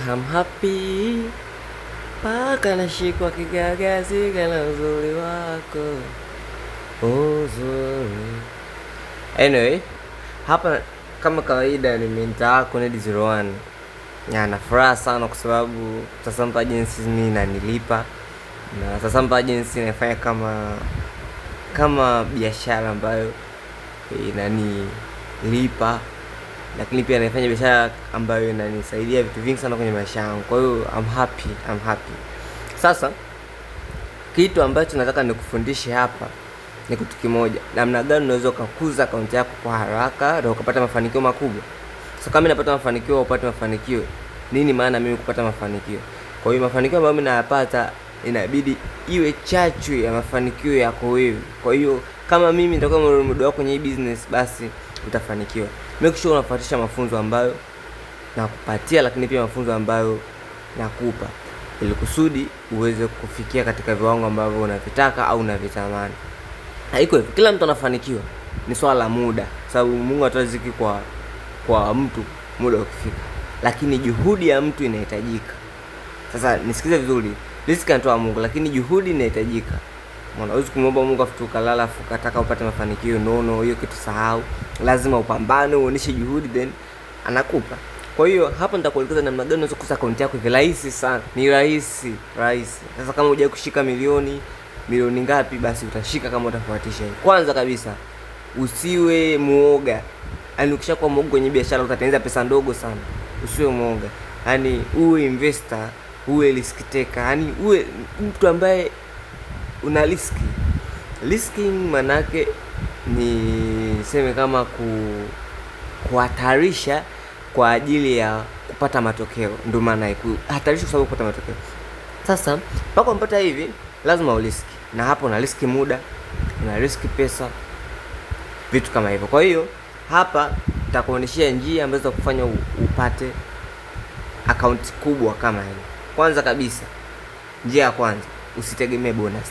I'm happy paka nashikwa kigagazi kana uzuri wako uzuri. Anyway, hapa kama kawaida ni mentor wako Ned01. Na furaha sana kwa sababu Sasampa Agency mimi inanilipa, na Sasampa Agency inafanya kama biashara ambayo inanilipa, lakini pia naifanya biashara ambayo inanisaidia vitu vingi sana kwenye maisha yangu. Kwa hiyo I'm happy. Sasa kitu ambacho nataka nikufundishe hapa ni kitu kimoja, namna gani unaweza kukuza akaunti yako kwa haraka na ukapata mafanikio makubwa. So kama napata mafanikio, upate mafanikio, nini maana mimi kupata mafanikio? Kwa hiyo mafanikio ambayo mimi nayapata inabidi iwe chachu ya mafanikio yako wewe. Kwa hiyo kama mimi nitakuwa mrudi wako kwenye hii business, basi utafanikiwa. Make sure unafuatisha mafunzo ambayo nakupatia, lakini pia mafunzo ambayo nakupa, ili kusudi uweze kufikia katika viwango ambavyo unavitaka au unavitamani. Haiko hivyo kila mtu anafanikiwa, ni swala la muda, sababu Mungu ataziki kwa mtu muda ukifika, lakini juhudi ya mtu inahitajika. Sasa nisikize vizuri, riziki anatoa Mungu, lakini juhudi inahitajika. Unaweza kumwomba Mungu afutu kalala afu kataka upate mafanikio, no, hiyo kitu sahau. Lazima upambane, uoneshe juhudi, then anakupa. Kwa hiyo hapa nitakuelekeza namna gani unaweza kukuza akaunti yako rahisi sana. Ni rahisi. Sasa kama hujawahi kushika milioni ngapi, basi utashika kama utafuatisha hii. Kwanza kabisa, usiwe muoga. Yaani ukishakuwa muoga kwenye biashara utatengeneza pesa ndogo sana. Usiwe muoga. Yaani uwe investor, uwe risk taker. Yaani uwe mtu ambaye una riski manake ni seme kama kuhatarisha kwa ajili ya kupata matokeo. Ndio maana kuhatarisha kwa sababu kupata matokeo. Sasa mpaka umpata hivi lazima uriski, na hapo una riski muda, una riski pesa, vitu kama hivyo. Kwa hiyo hapa nitakuonyeshia njia ambazo za kufanya upate account kubwa kama hii. Kwanza kabisa, njia ya kwanza, usitegemee bonus.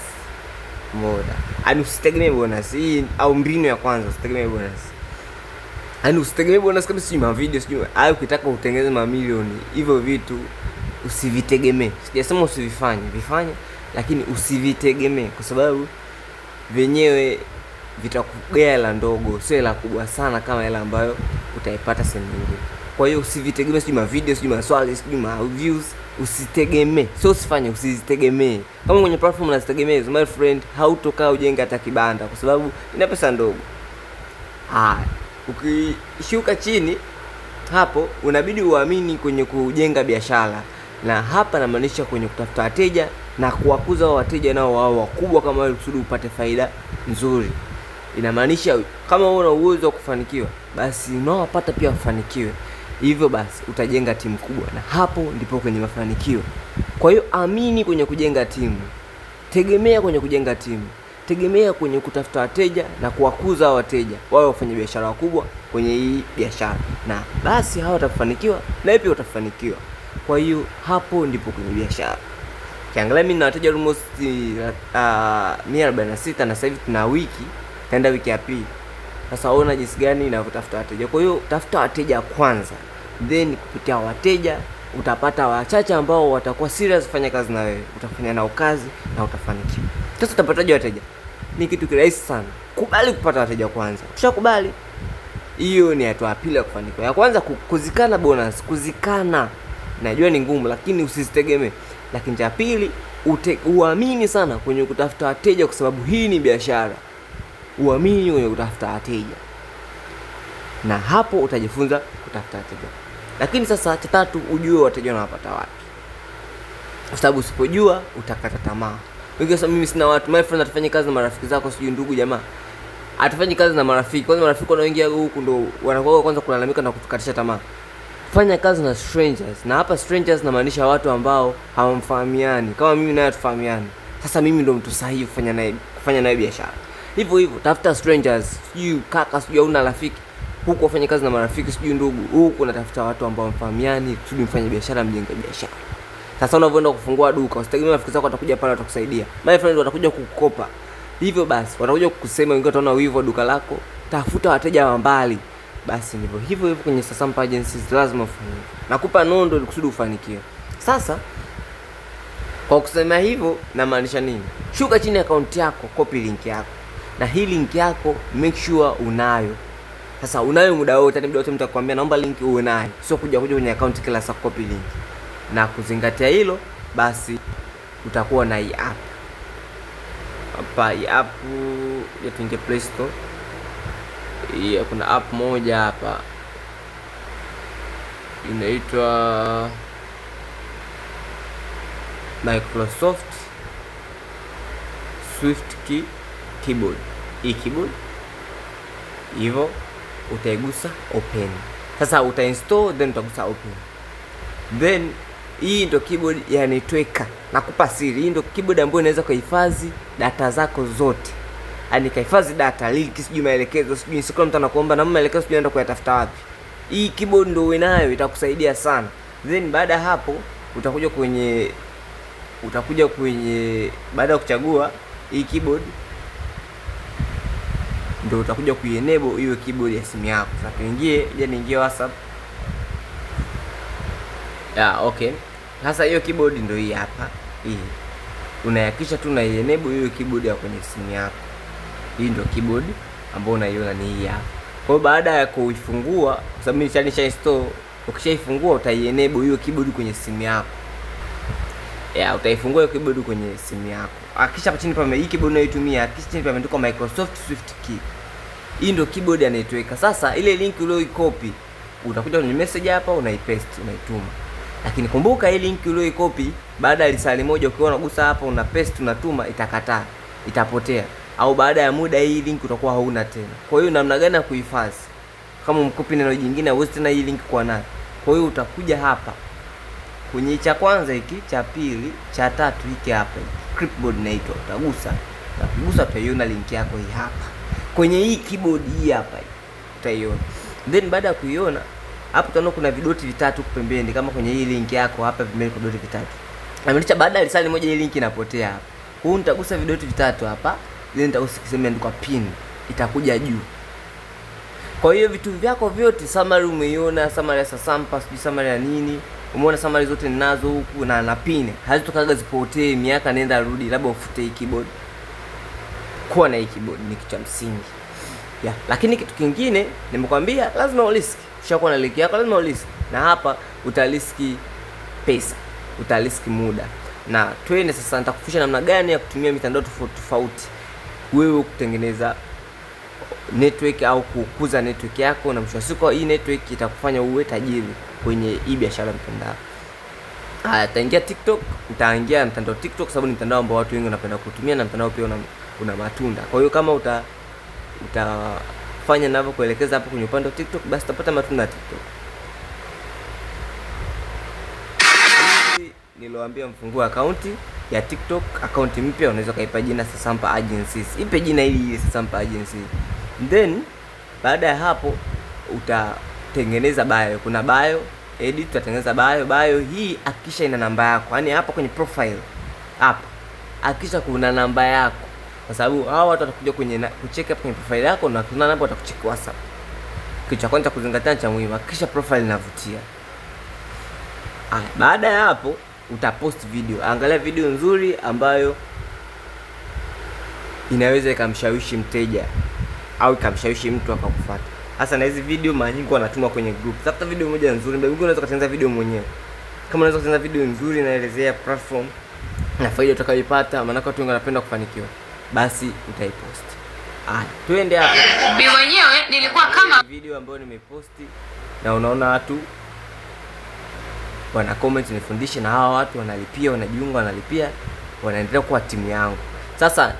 Yaani usitegemee bonus hii, au mbinu ya kwanza, usitegemee bonus. Yaani usitegemee bonus kabisa, sijui ma video, sijui au ukitaka utengeneze mamilioni, hivyo vitu usivitegemee. Sijasema usivifanye, vifanye, lakini usivitegemee, kwa sababu wenyewe vitakugea hela ndogo, sio hela kubwa sana kama hela ambayo utaipata sehemu nyingine. Kwa hiyo usivitegemee, sijui ma video, sijui maswali, sijui ma views, usitegemee. Sio usifanye, usizitegemee. Kama kwenye platform unazitegemea, my friend, hautokaa ujenge hata kibanda, kwa sababu ina pesa ndogo. Ukishuka chini hapo, unabidi uamini kwenye kujenga biashara, na hapa namaanisha kwenye kutafuta wateja na kuwakuza hao wateja nao wao wakubwa kama wewe, kusudi upate faida nzuri. Inamaanisha kama wewe una uwezo wa kufanikiwa, basi unaowapata pia wafanikiwe. Hivyo basi utajenga timu kubwa, na hapo ndipo kwenye mafanikio. Kwa hiyo amini kwenye kujenga timu, tegemea kwenye kujenga timu, tegemea kwenye kutafuta wateja na kuwakuza hao wateja wao wafanye biashara wakubwa kwenye hii biashara, na basi hao watafanikiwa na pia utafanikiwa. Kwa hiyo hapo ndipo kwenye biashara. Kiangalia mimi na wateja almost 146, na sasa hivi tuna wiki, taenda wiki ya pili. Sasa unaona jinsi gani ninavyotafuta wateja. Kwa hiyo tafuta wateja kwanza, then kupitia wateja utapata wachache ambao watakuwa serious kufanya kazi na wewe, utafanya nao kazi na utafanikiwa. Sasa utapataje wateja? Ni kitu kirahisi sana. Kubali kupata wateja kwanza. Ukishakubali, hiyo ni hatua ya pili ya kufanikiwa. Ya kwanza kuzikana bonus, kuzikana. Najua ni ngumu, lakini usizitegemee. Lakini cha pili, uamini sana kwenye kutafuta wateja, kwa sababu hii ni biashara. Uamini kwenye kutafuta wateja, na hapo utajifunza kutafuta wateja. Lakini sasa cha tatu, ujue wateja unawapata wapi, kwa sababu usipojua utakata tamaa. Sasa mimi sina watu, my friend, atafanya kazi na marafiki zako, sijui ndugu jamaa, atafanya kazi na marafiki. Kwanza marafiki wanaoingia huku ndo wanakuwa kwanza kulalamika na kutukatisha tamaa. Fanya kazi na strangers, na hapa strangers namaanisha watu ambao hawamfahamiani, kama mimi naye tufahamiani. Sasa mimi ndo mtu sahihi kufanya naye biashara. Hivyo tafuta strangers, sijui kaka, sijui una rafiki huko, ufanye kazi na marafiki, sijui ndugu huko, unatafuta watu ambao mfahamiani, kusudi mfanye biashara, mjenge biashara. Sasa unavyoenda kufungua duka, usitegemee rafiki zako watakuja pale watakusaidia. My friend, watakuja kukukopa. Hivyo basi watakuja kukusema, wengine wataona wivu wa duka lako. Tafuta wateja wa mbali, basi ndivyo hivyo hivyo kwenye Sasampa Agencies lazima ufanye. Nakupa nondo ili kusudi ufanikiwe. Sasa kwa kusema hivyo namaanisha nini? Shuka chini account yako, copy link yako. Na hii link yako make sure unayo. Sasa unayo muda wote, muda wote mtu akwambia naomba link uwe nayo. Sio kuja kwenye account kila saa copy link. Na kuzingatia hilo basi utakuwa na hii app. Hapa hii app ya tuingie Play Store. Hii kuna app moja hapa inaitwa Microsoft SwiftKey keyboard. Hii keyboard hivyo utaigusa open. Sasa utainstall then utagusa open. Then hii ndio keyboard ya network. Nakupa siri, hii ndio keyboard ambayo inaweza kuhifadhi data zako zote. Yaani kahifadhi data, link, sijui maelekezo, sijui siku mtu anakuomba na maelekezo sijui anaenda kuyatafuta wapi. Hii keyboard ndio uwe nayo, itakusaidia sana. Then baada ya hapo utakuja kwenye baada ya kuchagua hii keyboard ndio utakuja kuenable hiyo keyboard ya simu yako. Sasa niingie WhatsApp. Okay. Sasa hiyo keyboard ndio hii hapa. Hii. Unahakikisha tu na enable hiyo keyboard ya kwenye simu yako. Hii ndio keyboard ambayo unaiona ni hii hapa. Kwa hiyo baada ya kuifungua, kwa sababu nisha install, ukishaifungua utaienable hiyo keyboard kwenye simu yako. Utaifungua hiyo keyboard kwenye simu yako. Hakikisha hapa chini pame hii keyboard unayoitumia, hakikisha chini pameandikwa Microsoft SwiftKey. Hii ndio keyboard anaitweka. Sasa ile link uliyoicopy utakuja kwenye message hapa unaipaste, unaituma. Lakini kumbuka hii link uliyoicopy baada ya lisali moja ukiona unagusa hapa una paste unatuma itakataa, itapotea. Au baada ya muda hii link utakuwa hauna tena. Kwa hiyo namna gani ya kuhifadhi? Kama mkopi neno jingine hauwezi tena hii link kwa nayo. Kwa hiyo utakuja hapa kwenye cha kwanza hiki, cha pili, cha tatu hiki hapa. Clipboard inaitwa. Utagusa. Na ukigusa utaiona link yako hii hapa. Kwenye hii keyboard hii hapa utaiona. Then baada ya kuiona hapo utaona kuna vidoti vitatu pembeni kama kwenye hii link yako hapa vimeandikwa vidoti vitatu. Amenicha baada ya risali moja hii link inapotea hapa. Kwa hiyo nitagusa vidoti vitatu hapa, then nitagusa kisema imeandikwa pin, itakuja juu. Kwa hiyo vitu vyako vyote summary umeiona, summary ya Sasampa, summary ya nini? Umeona summary zote ninazo huku na pin. Hazitokaga zipotee miaka nenda rudi, labda ufute hii keyboard. Kuwa na hii keyboard ni kitu cha msingi. Lakini kitu kingine nimekwambia lazima uriski. Ushakuwa na link yako lazima uriski. Na hapa utariski pesa, utariski muda. Na twende sasa nitakufundisha namna gani ya kutumia mitandao tofauti wewe kutengeneza network au kukuza network yako, na mwisho wa siku hii network itakufanya uwe tajiri kwenye hii biashara mtandao. Utaingia TikTok, utaingia mtandao TikTok sababu ni mtandao ambao watu wengi wanapenda kutumia na mtandao pia una matunda. Kwa hiyo kama utafanya ninavyo kuelekeza hapo kwenye upande wa TikTok, basi utapata matunda ya TikTok. Niloambia mfungua akaunti ya TikTok, akaunti mpya unaweza kaipa jina Sasampa Agencies. Ipe jina hili Sasampa Agencies. Then baada ya hapo utatengeneza bio. Kuna bio, edit, utatengeneza bio hii hakikisha ina namba yako. Yaani hapa kwenye profile hapa hakikisha kuna namba yako. Kwa sababu hao watu watakuja kucheck hapo kwenye profile yako na kuna namba watakucheck WhatsApp. Kitu cha kwanza kuzingatia cha muhimu, hakikisha profile inavutia. Baada ya hapo utapost video. Angalia video nzuri ambayo inaweza ikamshawishi mteja au ikamshawishi mtu akakufuata. Hasa na hizi video mara nyingi wanatuma kwenye group. Tafuta video moja nzuri, mbona unaweza kutengeneza video mwenyewe. Kama unaweza kutengeneza video nzuri inaelezea platform na faida utakayopata, maana watu wengi wanapenda kufanikiwa, basi utaipost. Twende hapo. Mimi mwenyewe nilikuwa kama video ambayo nimeposti na unaona watu wana comment nifundishe, na hawa watu wanalipia, wanajiunga, wanalipia, wanaendelea kuwa timu yangu. Sasa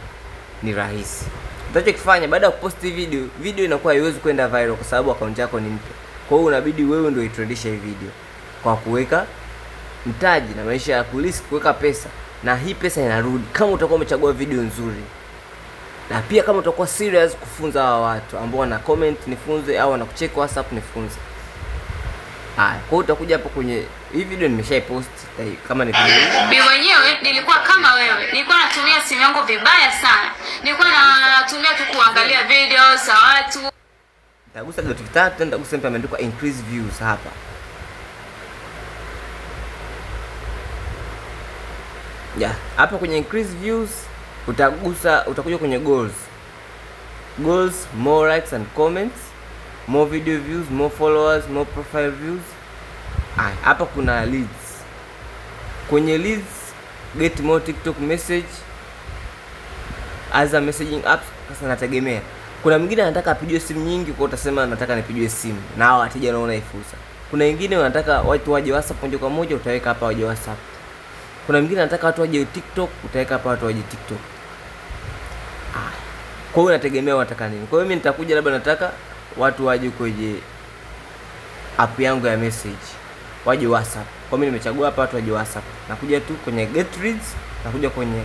ni rahisi. Utachokifanya baada ya kuposti video inakuwa haiwezi kwenda viral kwa sababu account yako ni mpya. Kwa hiyo unabidi wewe ndio uitrendishe hii video kwa kuweka mtaji na maisha ya kulisi, kuweka pesa, na hii pesa inarudi kama utakuwa umechagua video nzuri. Na pia kama utakuwa serious kufunza hawa watu ambao wana comment nifunze au wanakucheck WhatsApp nifunze. Kwa hiyo utakuja hapo kwenye hii video nimeshaipost kama ni video. Mimi mwenyewe nilikuwa kama wewe. Nilikuwa natumia simu yangu vibaya sana. Nilikuwa natumia tu kuangalia videos za watu. nitagusa vidoti vitatu, then nitagusa sehemu imeandikwa increase views hapa. Hapa kwenye increase views utakuja kwenye goals, more likes and comments, more video views, more followers, more profile views. Hapa kuna leads. Kwenye leads, get more TikTok message as a messaging apps. Sasa nategemea, kuna mwingine anataka apigiwe simu nyingi, kwa utasema nataka nipigiwe simu na hao wateja naona ifusa. Kuna wengine wanataka watu waje WhatsApp moja kwa moja, utaweka hapa waje WhatsApp. Kuna mwingine anataka watu waje TikTok, utaweka hapa watu waje TikTok. Kwa hiyo nategemea wataka nini. Kwa hiyo mimi nitakuja labda nataka watu waje kwenye app yangu ya message, waje WhatsApp. Kwa mimi nimechagua hapa watu waje WhatsApp. Nakuja tu kwenye get leads, nakuja kwenye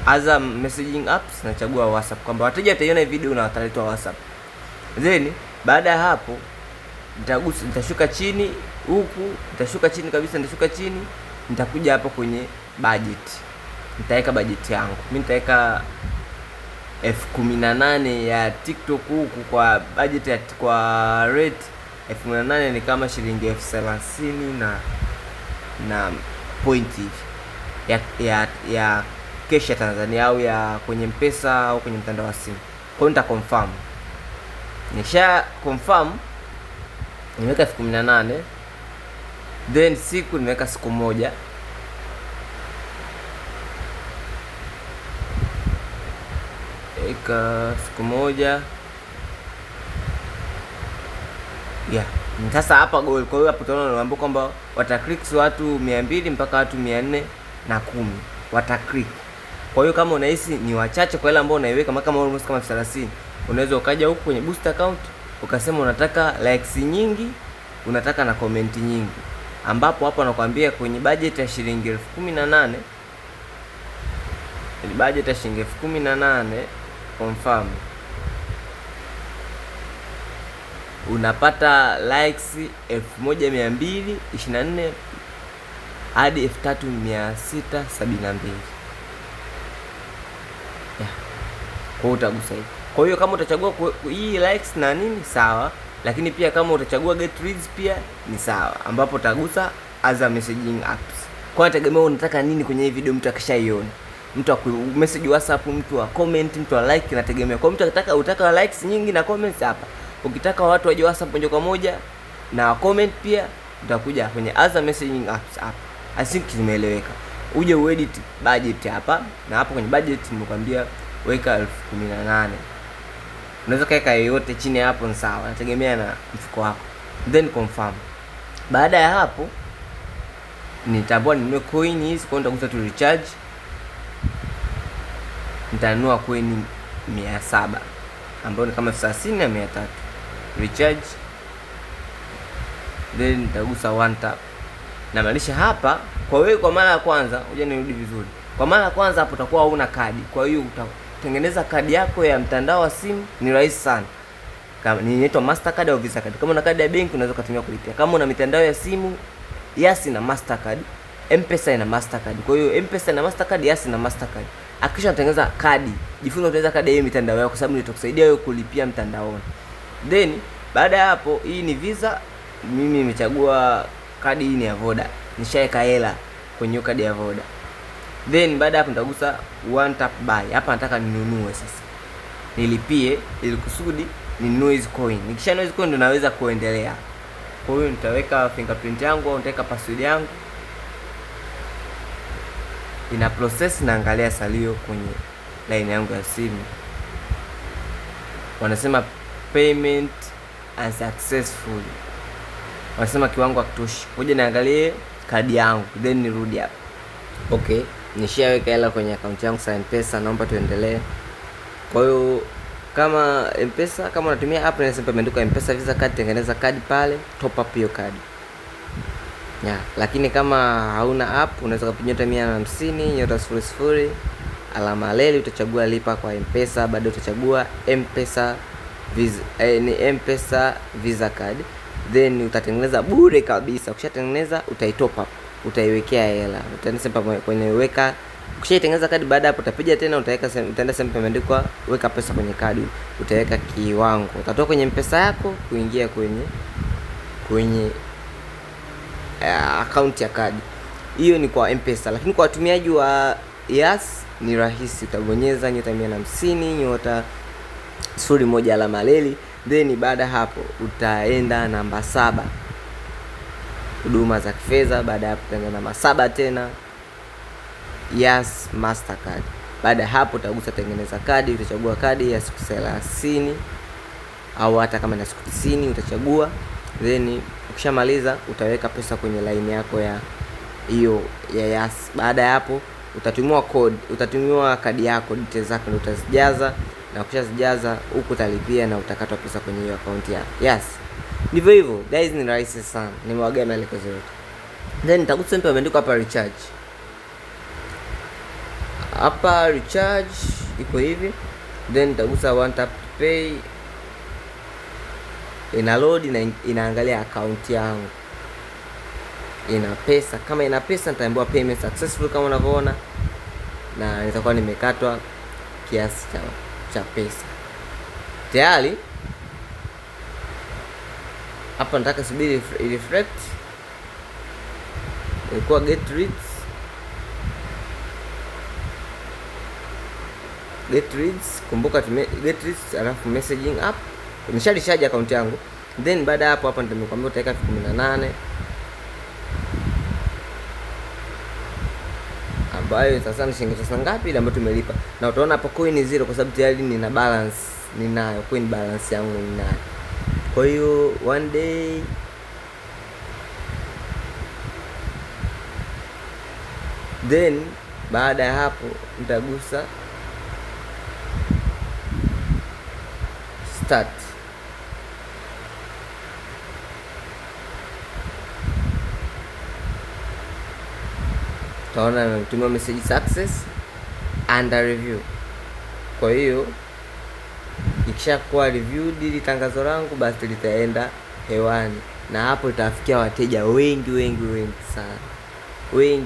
other messaging apps, nachagua WhatsApp kwamba wateja wataiona video na wataletwa WhatsApp. Then baada ya hapo nitashuka chini huku, nitashuka chini kabisa, nitakuja hapa kwenye budget. Nitaweka budget yangu. Mimi nitaweka 18,000 ya TikTok huku kwa budget kwa rate 18,000 ni kama shilingi 30,000 na point ya cash ya Tanzania au ya kwenye M-Pesa au kwenye mtandao wa simu. Kwa hiyo nita confirm. Nisha confirm nimeweka 18,000, then siku nimeweka siku moja. Siku moja. Sasa hapa goal. Kwa hiyo hapo tunaona naambiwa kwamba wataclick watu 200 mpaka watu 410 wataclick. Kwa hiyo kama unahisi ni wachache kwa ile ambao unaiweka kama almost kama 30, unaweza ukaja huku kwenye boost account ukasema unataka likes nyingi, unataka na comment nyingi, ambapo hapo anakuambia kwenye budget ya shilingi 18,000, ni budget ya shilingi 18,000 confirm, unapata likes 1224 hadi 3672. Kwa hiyo utagusa hivi. Kwa hiyo kama utachagua hii likes na nini sawa, lakini pia kama utachagua get leads pia ni sawa, ambapo utagusa as a messaging apps. Kwa hiyo tegemea unataka nini kwenye hii video, mtu akishaiona. Mtu message WhatsApp, mtu wa comment, mtu wa like, nategemea. Kwa mtu utaka likes nyingi na comments hapa. Ukitaka watu waje WhatsApp moja kwa moja na comment pia, utakuja kwenye other messaging apps hapa. I think kimeeleweka. Uje uedit budget hapa, na hapo kwenye budget nimekwambia weka 18,000. Unaweza kaeka yoyote chini hapo ni sawa, nategemea na mfuko wako. Then confirm. Baada ya hapo nitambua ninunue coin hizi, kwa nitagusa tu recharge. Nitanunua coin 700 ambayo ni kama 30 na 300. Recharge. Then nitagusa one tap. Na maanisha hapa kwa wewe kwa mara ya kwanza, ngoja nirudi vizuri. Kwa mara ya kwanza hapo utakuwa huna kadi. Kwa hiyo utatengeneza kadi yako ya mtandao wa simu, ni rahisi sana. Kama ni inaitwa Mastercard au Visa card. Kama una kadi ya benki unaweza kutumia kulipia. Kama una mitandao ya simu, Yas na Mastercard, M-Pesa na Mastercard. Kwa hiyo M-Pesa na Mastercard, Yas na Mastercard. Hakikisha unatengeneza kadi. Jifunze kutengeneza kadi ya mitandao yako kwa sababu itakusaidia wewe kulipia mtandaoni. Then baada ya hapo, hii ni Visa. Mimi nimechagua kadi hii ni ya Voda. Nishaweka hela kwenye kadi ya Voda. Then baada hapo nitagusa one tap buy. Hapa nataka ninunue sasa. Nilipie ili kusudi ninunue hizo coin. Nikishanunua hizo coin ndo naweza kuendelea. Kwa hiyo nitaweka fingerprint yangu au nitaweka password yangu. Ina process na angalia salio kwenye line yangu ya simu. Wanasema payment unsuccessful. Wanasema kiwango hakitoshi. Ngoja niangalie kadi yangu then nirudi hapa. Okay, nishaweka hela kwenye account yangu ya M-Pesa, naomba tuendelee. Kwa hiyo kama M-Pesa, kama unatumia app na simple imeandikwa M-Pesa Visa card, tengeneza kadi pale, top up hiyo kadi. Lakini kama hauna app unaweza kupiga *150*00 alama leli, utachagua lipa kwa M-Pesa, baada utachagua M-Pesa Visa, ni M-Pesa Visa card, then utatengeneza bure kabisa. Ukishatengeneza utaitop up, utaiwekea hela, utanisema kwenye weka Ukishaitengeneza kadi, baada hapo utapiga tena, utaenda sehemu imeandikwa weka pesa kwenye kadi, utaweka kiwango, utatoka kwenye M-Pesa yako kuingia kwenye account ya kadi. Hiyo ni kwa M-Pesa, lakini kwa watumiaji wa Yas ni rahisi. Utabonyeza *150 *01 then baada hapo utaenda namba 7, huduma za kifedha. Baada hapo utaenda namba 7 tena, Yas Mastercard. Baada hapo utagusa tengeneza kadi, utachagua kadi ya siku 30 au hata kama na siku 90 utachagua, then ukishamaliza utaweka pesa kwenye line yako ya hiyo ya Yas. Baada ya hapo utatumiwa kadi yako, details zako ndio utazijaza, na ukishazijaza huko utalipia na utakatwa pesa kwenye hiyo account yako. Yes. Ndivyo hivyo. Guys, ni rahisi sana. Nimewagea maelekezo yote. Then nitagusa mpe imeandikwa hapa recharge. Hapa recharge iko hivi. Then nitagusa one tap to pay. Ina load na inaangalia account yangu. Ina pesa. Kama ina pesa nitaambiwa payment successful kama unavyoona, na nitakuwa nimekatwa kiasi cha pesa. Tayari hapa nataka subiri reflect. Ilikuwa get reads, kumbuka get reads, alafu messaging app. Nimesharecharge account yangu. Then baada hapo hapa nitakwambia utaweka 18 ambayo sasa ni shilingi ngapi ile ambayo tumelipa, na utaona hapo coin 0 kwa sababu tayari nina balance, ninayo coin balance yangu ninayo. Kwa hiyo one day then baada ya hapo nitagusa start. Taona nimetumia message success under review. Kwa hiyo ikishakuwa reviewed ili tangazo langu, basi litaenda hewani, na hapo litafikia wateja wengi sana,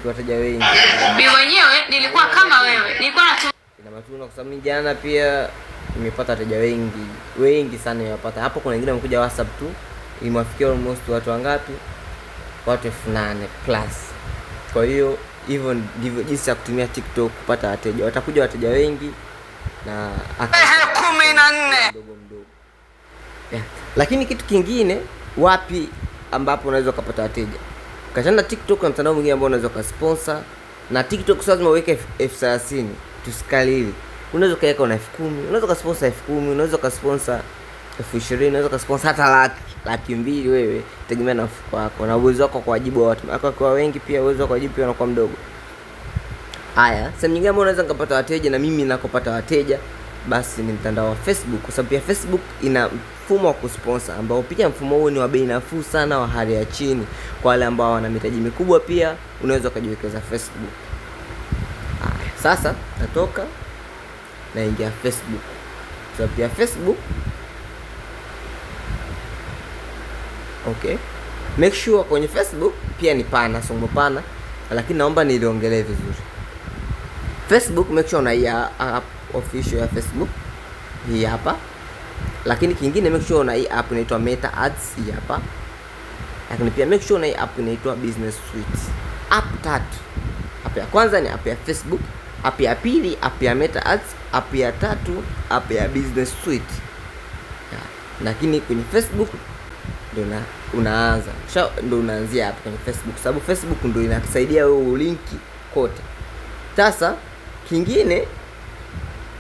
wateja wengi. Mimi mwenyewe nilikuwa kama wewe, nilikuwa ina matunda, kwa sababu jana pia nimepata wateja wengi sana. Nimepata hapo, kuna wengine wamekuja WhatsApp tu, imewafikia almost watu wangapi? Watu 8,000 plus. Kwa hiyo hivyo ndivyo jinsi ya kutumia TikTok kupata wateja. Watakuja wateja wengi na 14 mdogo. Yeah. Lakini kitu kingine, wapi ambapo unaweza kupata wateja? Kachana TikTok na mtandao mwingine ambao unaweza kusponsor. Na TikTok lazima uweke 30,000 tusikalili. Unaweza kuweka na 10,000, unaweza kusponsor 10,000, unaweza kusponsor 20,000, unaweza kusponsor hata 200,000 wewe, tegemea na mfuko wako na uwezo wako kwa wajibu wa watu. Wako kwa wengi pia uwezo wako wajibu pia unakuwa mdogo. Haya, sehemu nyingine ambayo unaweza nikapata wateja na mimi nakopata wateja, basi ni mtandao wa Facebook, kwa sababu pia Facebook ina mfumo wa kusponsor ambao pia mfumo huo ni wa bei nafuu sana, wa hali ya chini. Kwa wale ambao wana mitaji mikubwa pia unaweza kujiwekeza Facebook. Haya, sasa natoka naingia Facebook. Sababu ya Facebook, okay, make sure kwenye Facebook pia ni pana, somo pana, lakini naomba niliongelee vizuri. Facebook, make sure una hii app official ya Facebook hii hapa. Lakini kingine, make sure una hii app inaitwa Meta Ads hii hapa. Lakini pia make sure una hii app inaitwa Business Suite. App tatu. App ya kwanza ni app ya Facebook, app ya pili app ya Meta Ads, app ya tatu app ya Business Suite. Lakini kwenye Facebook ndio unaanzia hapo kwenye Facebook, sababu Facebook ndio inakusaidia wewe ulinki kote. Sasa kingine,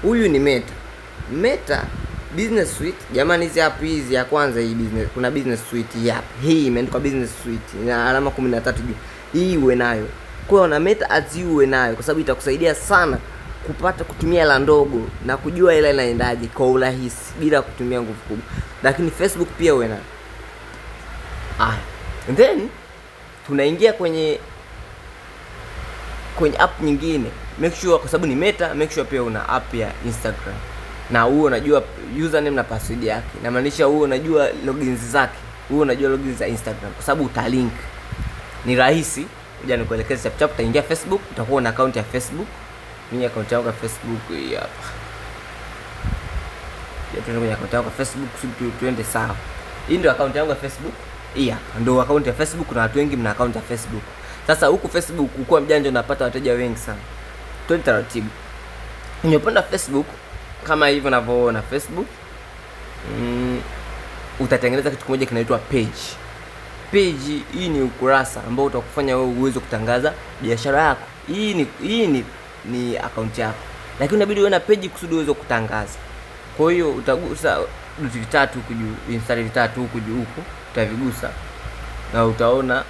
huyu ni Meta Business Suite. Jamani, hizi app hizi, ya kwanza hii business, kuna Business Suite hapa. Hii imeandikwa Business Suite na alama 13 juu. Hii uwe nayo. Kwa hiyo na Meta Ads uwe nayo, kwa sababu itakusaidia sana kutumia hela ndogo na kujua hela inaendaje kwa urahisi bila kutumia nguvu kubwa. Lakini Facebook pia uwe nayo. And then tunaingia kwenye app nyingine. Make sure, kwa sababu ni Meta, make sure pia una app ya Instagram. Na huo unajua username na password yake. Na maanisha huo unajua logins zake. Huo unajua logins za Instagram, kwa sababu utalink. Ni rahisi. Ngoja nikuelekeze chap chap. Utaingia Facebook, utakuwa na account ya Facebook. Mimi account yangu ya Facebook hii hapa. Tuende kwenye account yangu ya Facebook, tuende sawa. Hii ndio account yangu ya Facebook. Hii hapa ndio account ya Facebook, na watu wengi mna account ya Facebook. Sasa huku Facebook ukua mjanja unapata wateja wengi sana. Twende taratibu. Unapenda Facebook kama hivyo unavyoona Facebook. Utatengeneza kitu kimoja kinaitwa page. Page hii ni ukurasa ambao utakufanya wewe uweze kutangaza biashara yako. Hii ni account yako. Lakini inabidi uwe na page kusudi uweze kutangaza. Kwa hiyo utagusa duti vitatu huku juu, mstari vitatu huku juu huku, utavigusa na utaona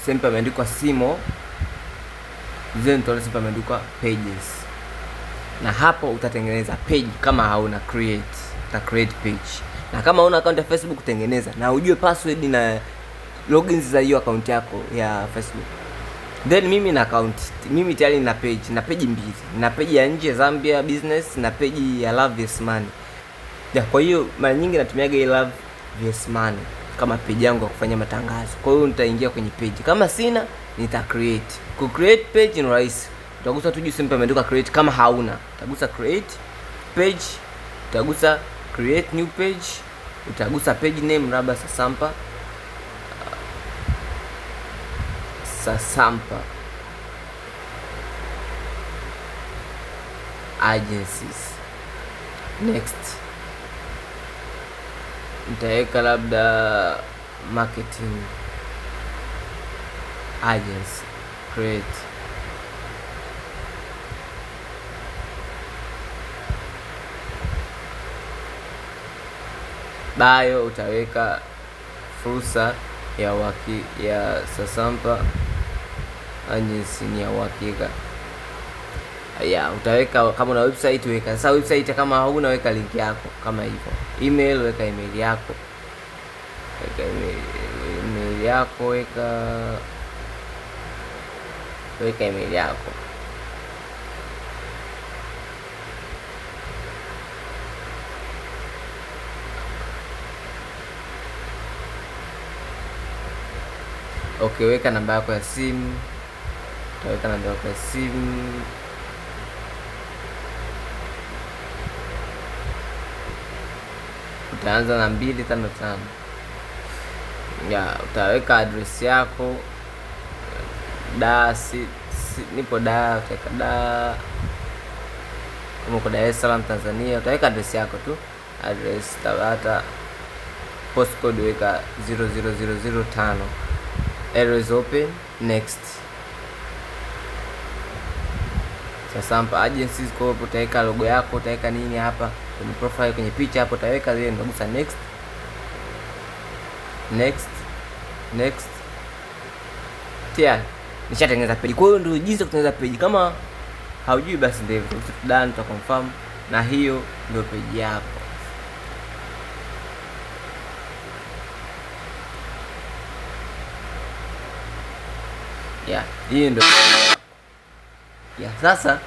sehemu imeandikwa Simo, then utaona sehemu imeandikwa pages. Na hapo utatengeneza page kama hauna create, uta create page. Na kama una account ya Facebook tengeneza na ujue password na logins za hiyo account yako ya Facebook. Then mimi na account, mimi tayari nina page mbili. Nina page ya nje Zambia business na page ya Love Vs Money. Kwa hiyo mara nyingi natumiaga hii Love Vs Money kama page yangu ya kufanya matangazo. Kwa hiyo nitaingia kwenye page. Kama sina nita create. Ku create page ni rahisi. Utagusa tu juu simple imeandikwa create. Kama hauna utagusa create page, utagusa create new page, utagusa page name labda Sasampa Agencies. Next nitaweka labda marketing agency, create. Bio utaweka fursa ya Sasampa Agency ni ya uhakika. Utaweka kama una website weka. Sasa website kama hauna weka link yako kama hivyo. Email weka email yako. Weka email yako, weka email yako. Okay, weka namba yako ya simu. Utaweka namba yako ya simu. Utaanza na 255. Utaweka address yako. Nipo utaweka kama uko Dar es Salaam Tanzania, utaweka address yako tu. Address Tabata. Postcode weka 00005. Arrows open, next. Sasampa Agencies, kwa hapo utaweka logo yako, utaweka nini hapa kwenye profile, kwenye picha hapo utaweka zile, ndio next. Tayari nishatengeneza page. Kwa hiyo ndio jinsi ya kutengeneza page. Kama haujui basi ndio done, tuta confirm na hiyo ndio page yako. Hii ndio. Sasa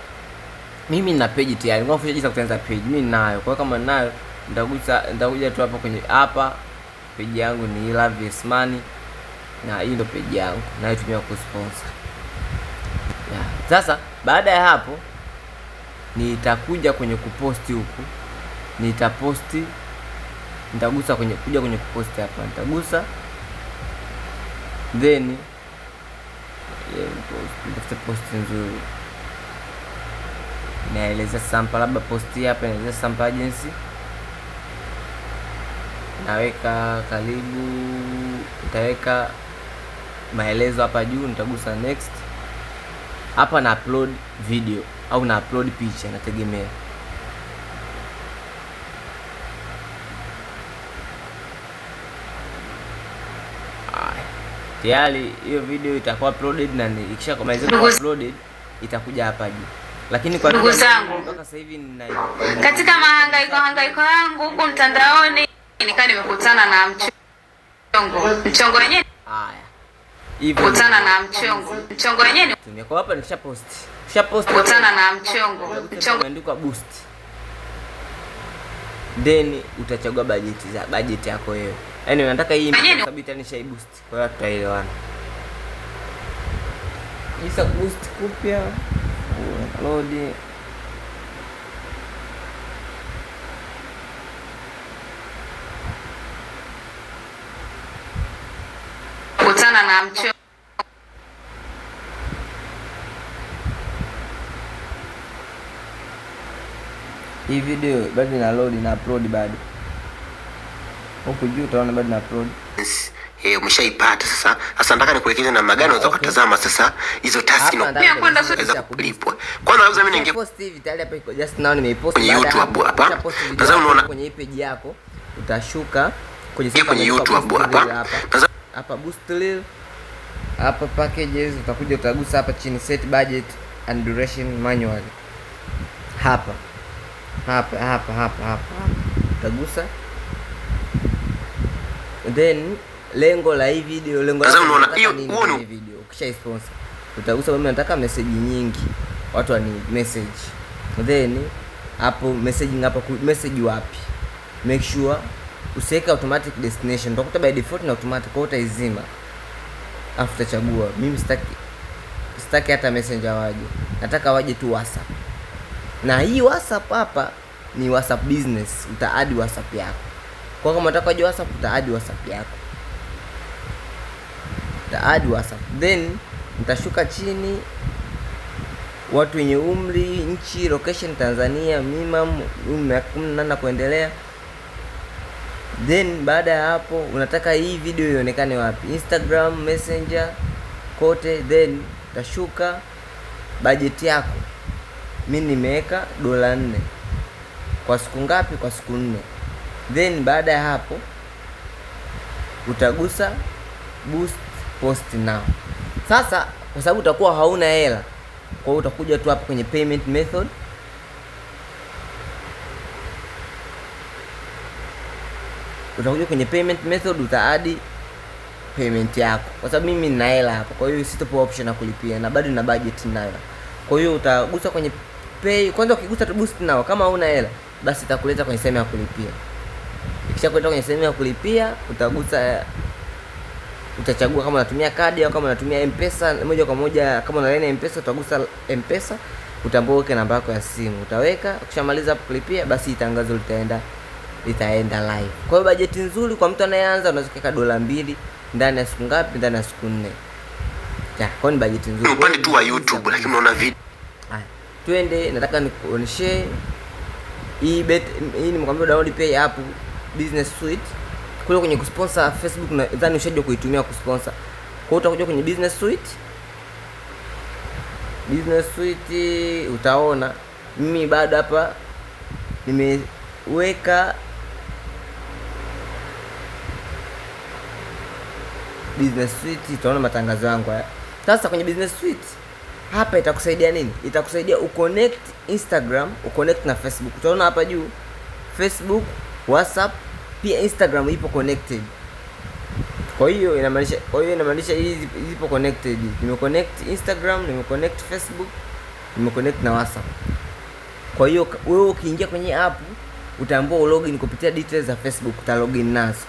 mimi nina page tayari. Ngoja jinsi ya kutengeneza page. Mimi ninayo. Kwa kama ninayo nitakuja tu hapa kwenye hapa page yangu ni Love Vs Money na hii ndio page yangu naitumia kusponsor. Sasa baada ya hapo nitakuja kwenye kuposti huku. Nitagusa kwenye kuposti hapa. Nitagusa then post nzuri naeleza Sasampa, labda posti hapa inaeleza Sasampa Agency, naweka karibu, nitaweka maelezo hapa juu, nitagusa next. Hapa na upload video au na upload picha, nategemea. Tayari hiyo video itakuwa uploaded na ikisha kumalizika uploaded itakuja hapa juu. Lakini kwa ndugu zangu, mpaka sasa hivi katika mahangaiko yangu huko mtandaoni nikaa nimekutana na mchongo wenyewe. Haya. Hivyo kutana na mchongo wenyewe tumia kwa hapa nikisha post. Kutana na mchongo imeandikwa boost. Then utachagua budget yako wewe. Yaani unataka hii sababu itanisha boost. Kwa hiyo tutaelewana. Isa boost kupya load. Kutana na mcho. Hii video bado ina load na upload bado. Huko juu utaona bado na upload. Umeshaipata sasa. Sasa nataka nikuelekeze namna gani unaweza kutazama sasa hizo task pia kwenda kuweza kulipwa. Kwanza lazima mimi ninge post hivi tayari hapa iko just now nimepost kwenye YouTube hapa. Tazama unaona kwenye page yako utashuka kwenye YouTube hapa. Tazama hapa boost reel. Hapa packages utakuja utagusa hapa chini set budget and duration manually. Hapa utagusa, then lengo la hii video, lengo la hii video ukisha sponsor utagusa kama unataka message nyingi, watu wani message, then hapo messaging, hapo message wapi, make sure usiweke automatic destination, utakuta by default na automatic, kwa utaizima afu utachagua. Mimi sitaki hata messenger waje, nataka waje tu WhatsApp. Na hii WhatsApp hapa ni WhatsApp business, utaadi WhatsApp yako. Kwa kama unataka waje WhatsApp, utaadi WhatsApp yako, utaadi WhatsApp. Then utashuka chini, watu wenye umri, nchi, location Tanzania, minimum umri 18 kuendelea. Then baada ya hapo unataka hii video ionekane wapi? Instagram, Messenger, kote. Then utashuka budget yako. Mimi nimeweka $4 kwa siku ngapi? Kwa siku 4. Then baada ya hapo utagusa boost post now. Sasa kwa sababu utakuwa hauna hela, kwa hiyo utakuja tu hapo kwenye payment method. Utakuja kwenye payment method, utaadi payment yako. Kwa sababu mimi nina hela hapo, kwa hiyo sitapo option ya kulipia na bado na budget nayo. Kwa hiyo utagusa kwenye pay. Kwanza ukigusa tu boost now, kama huna hela basi itakuleta kwenye sehemu ya kulipia. Ikishakuleta kwenye sehemu ya kulipia, utagusa, utachagua kama unatumia kadi au kama unatumia M-Pesa moja kwa moja. Kama una line M-Pesa utagusa M-Pesa, utaambiwa weke namba yako ya simu, utaweka. Ukishamaliza hapo kulipia, basi tangazo litaenda live. Kwa hiyo bajeti nzuri kwa mtu anayeanza, unaweza kuweka $2 ndani ya siku ngapi? Ndani ya siku 4. Ya, kwa ni bajeti nzuri. Upande tu wa YouTube lakini unaona video. Haya, twende, nataka nikuoneshe hii nimekuambia download pay app Business Suite. Kule kwenye kusponsor Facebook nadhani ushajua kuitumia kusponsor. Kwa hiyo utakuja kwenye Business Suite. Business Suite utaona mimi bado hapa nimeweka Business Suite, utaona matangazo yangu haya. Sasa kwenye Business Suite hapa itakusaidia nini? Itakusaidia uconnect Instagram, uconnect na Facebook. Utaona hapa juu Facebook, WhatsApp, pia Instagram ipo connected. Kwa hiyo inamaanisha hizi zipo connected. Nimeconnect Instagram, nimeconnect Facebook, nimeconnect na WhatsApp. Kwa hiyo wewe ukiingia kwenye app utaambiwa login kupitia details za Facebook, uta login nazo.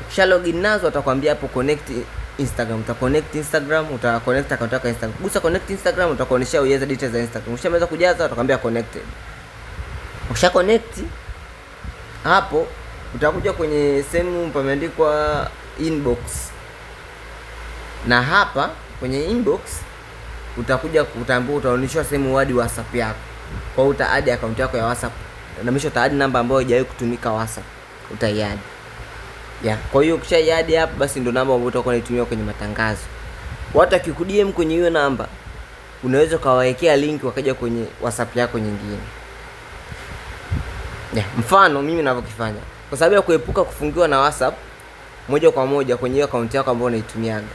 Ukisha login nazo utakwambia hapo connect Instagram, uta connect Instagram, uta connect account yako Instagram. Gusa connect Instagram, utakuonyesha ujaza details za Instagram. Ukishamaliza kujaza utakwambia connected. Ukisha connect hapo utakuja kwenye sehemu pameandikwa inbox. Na hapa kwenye inbox utakuja utaambiwa, utaonyeshwa sehemu wadi WhatsApp yako. Kwa hiyo utaadi account yako ya WhatsApp. Na mwisho utaadi namba ambayo haijawahi kutumika WhatsApp. Utaiadi. Ya, kwa hiyo ukishaiadi hapo basi ndio namba ambayo utakuwa unaitumia kwenye matangazo. Watu wakikudm kwenye hiyo namba, unaweza kawaekea link wakaja kwenye WhatsApp yako nyingine. Ya, mfano mimi ninavyokifanya. Kwa sababu ya kuepuka kufungiwa na WhatsApp moja kwa moja kwenye hiyo account yako ambayo unaitumiaga,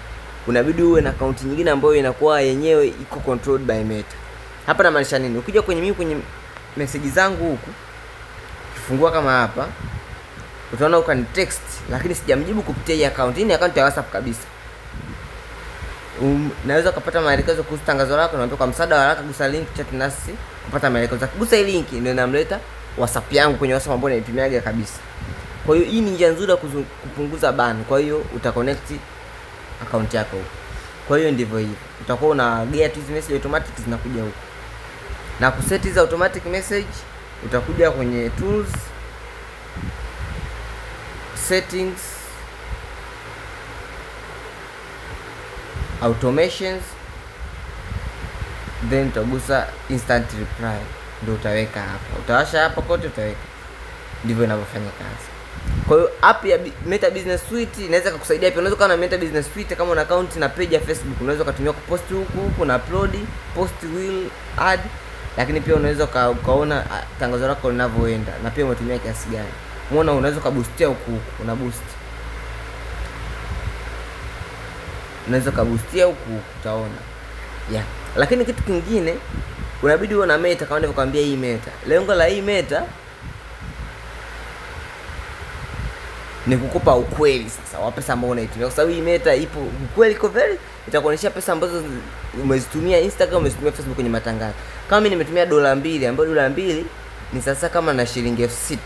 unabidi uwe na account nyingine ambayo inakuwa yenyewe iko controlled by Meta. Hapa namaanisha nini? Ukija kwenye message zangu huku, ukifungua kama hapa, utaona ukani text lakini sijamjibu kupitia hii account. Hii ni account ya WhatsApp kabisa. Naweza kupata maelekezo kuhusu tangazo lako, naambia kwa msaada wa haraka gusa link chat nasi kupata maelekezo. Gusa hii link ndio inamleta WhatsApp yangu kwenye WhatsApp ambayo naitumiaga kabisa. Kwa hiyo hii ni njia nzuri ya kupunguza ban. Kwa hiyo utaconnect account yako huko. Kwa hiyo ndivyo hivyo. Utakuwa unagea tu hizo message automatic zinakuja huko. Na kuset hizo automatic message, utakuja kwenye tools, settings, automations, then utagusa instant reply, ndio utaweka hapa. Utawasha hapa kote utaweka. Ndivyo inavyofanya kazi. Kwa hiyo app ya Meta Business Suite inaweza kukusaidia pia. Unaweza kuwa na Meta Business Suite kama una account na page ya Facebook, unaweza kutumia kupost huku na upload, post will add, lakini pia unaweza ukaona tangazo lako linavyoenda na pia umetumia kiasi gani. Umeona, unaweza kuboostia huku, una boost. Unaweza kuboostia huku, utaona. Yeah. Lakini kitu kingine unabidi uwe na Meta, kama nilivyokuambia hii Meta. Lengo la hii Meta ni kukupa ukweli sasa wa pesa ambayo unaitumia, kwa sababu hii Meta ipo ukweli kwa very, itakuonyesha pesa ambazo umezitumia Instagram, umezitumia Facebook kwenye matangazo. Kama mimi nimetumia $2, ambapo $2 ni sasa kama na shilingi 6,000,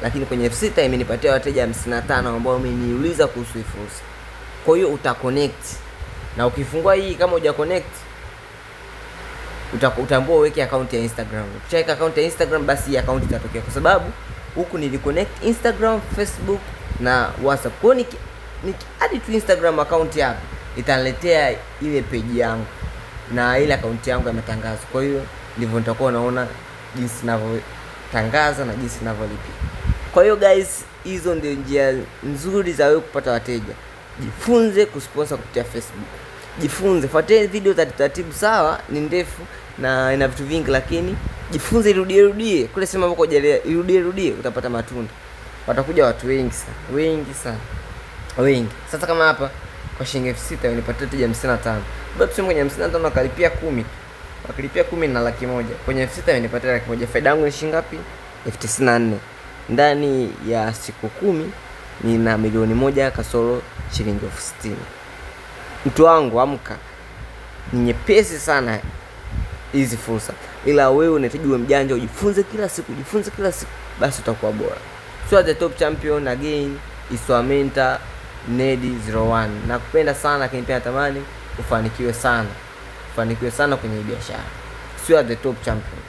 lakini kwenye 6,000 imenipatia wateja 55 ambao wameniuliza kuhusu hii fursa. Kwa hiyo utaconnect, na ukifungua hii kama huja connect utambua uweke account ya Instagram. Ukishaweka account ya Instagram, basi hii account itatokea, kwa sababu huku niliconnect Instagram, Facebook na WhatsApp. Kwa hiyo hadi tu Instagram account hapa itaniletea ile page yangu na ile account yangu ya matangazo. Kwa hiyo ndivyo nitakuwa naona jinsi ninavyotangaza na jinsi ninavyolipia. Kwa hiyo guys, hizo ndio njia nzuri za wewe kupata wateja. Jifunze kusponsor kupitia Facebook. Jifunze, fuatia video za taratibu, sawa, ni ndefu na ina vitu vingi, lakini jifunze, irudie kule, sema hapo kujelea, irudie utapata matunda. Watakuja watu wengi sana. Sasa kama hapa kwa shilingi 6,000 unipata wateja 55. Bado tuseme kwenye 55 wakalipia 10. Wakilipia 10 na 100,000. Kwenye 6,000 unipata 100,000. Faida yangu ni shilingi ngapi? 94,000. Ndani ya siku 10 nina milioni 1 kasoro shilingi 60,000. Mtu wangu, amka. Ni nyepesi sana hizi fursa. Ila wewe unahitaji uwe mjanja, ujifunze kila siku, basi utakuwa bora. So the top champion again is Swamenta Nedi 01. Nakupenda sana, lakini pia natamani ufanikiwe sana kwenye biashara. So the top champion.